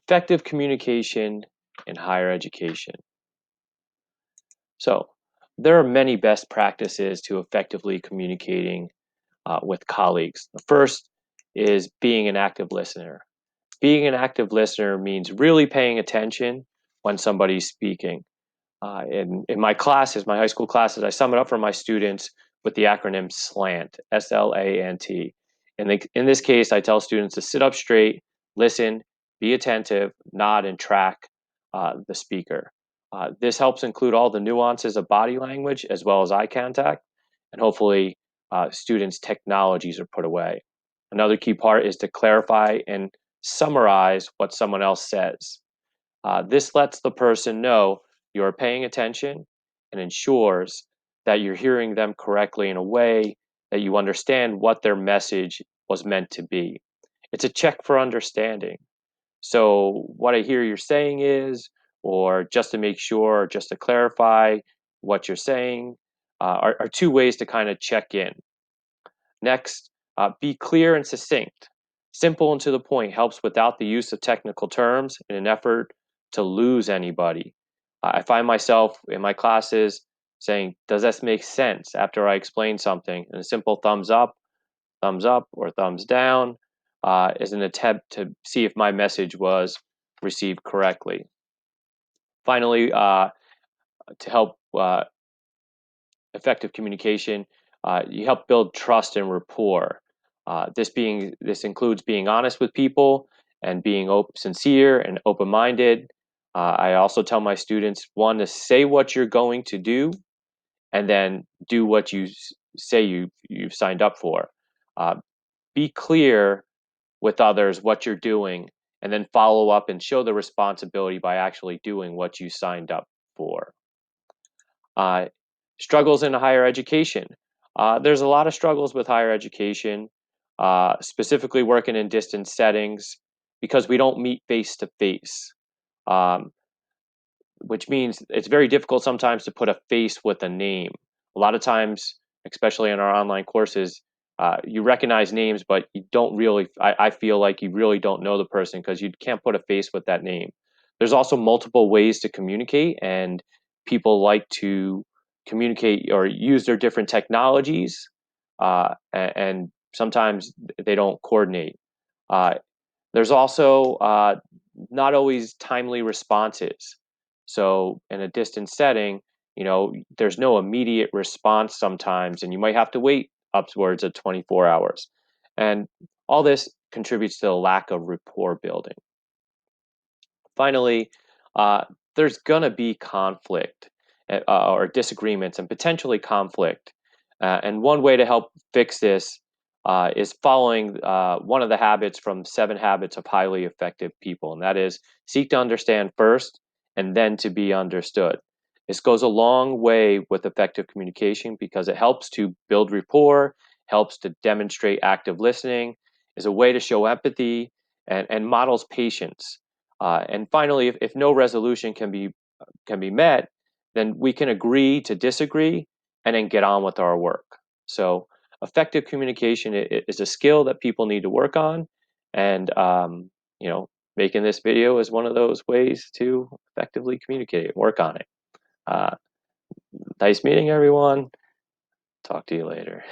Effective communication in higher education. So there are many best practices to effectively communicating with colleagues. The first is being an active listener. Being an active listener means really paying attention when somebody's speaking. In my classes, my high school classes, I sum it up for my students with the acronym SLANT, SLANT. In this case, I tell students to sit up straight, listen, be attentive, nod, and track the speaker. This helps include all the nuances of body language as well as eye contact, and hopefully students' technologies are put away. Another key part is to clarify and summarize what someone else says. This lets the person know you are paying attention and ensures that you're hearing them correctly in a way that you understand what their message was meant to be. It's a check for understanding. So, what I hear you're saying is, or just to make sure, or just to clarify what you're saying, are two ways to kind of check in. Next, be clear and succinct. Simple and to the point helps without the use of technical terms in an effort to lose anybody. I find myself in my classes saying, does this make sense after I explain something? And a simple thumbs up, or thumbs down is an attempt to see if my message was received correctly. Finally, to help effective communication, you help build trust and rapport. This includes being honest with people and being sincere and open-minded. I also tell my students, one, to say what you're going to do, and then do what you say you've signed up for. Uh, be clear with others what you're doing, and then follow up and show the responsibility by actually doing what you signed up for. Uh, Struggles in higher education. There's a lot of struggles with higher education, specifically working in distance settings, because we don't meet face to face, which means it's very difficult sometimes to put a face with a name. A lot of times, especially in our online courses, you recognize names, but you don't really, I feel like you really don't know the person because you can't put a face with that name. There's also multiple ways to communicate, and people like to communicate or use their different technologies, and sometimes they don't coordinate. Uh, there's also not always timely responses. So in a distance setting, there's no immediate response sometimes, and you might have to wait upwards of 24 hours. And all this contributes to a lack of rapport building. Finally, there's going to be conflict or disagreements and potentially conflict. And one way to help fix this is following one of the habits from 7 Habits of Highly Effective People, and that is seek to understand first and then to be understood. This goes a long way with effective communication because it helps to build rapport, helps to demonstrate active listening, is a way to show empathy, and models patience. And finally, if no resolution can be met, then we can agree to disagree and then get on with our work. So effective communication is a skill that people need to work on, and making this video is one of those ways to effectively communicate, work on it. Uh, Nice meeting everyone. Talk to you later.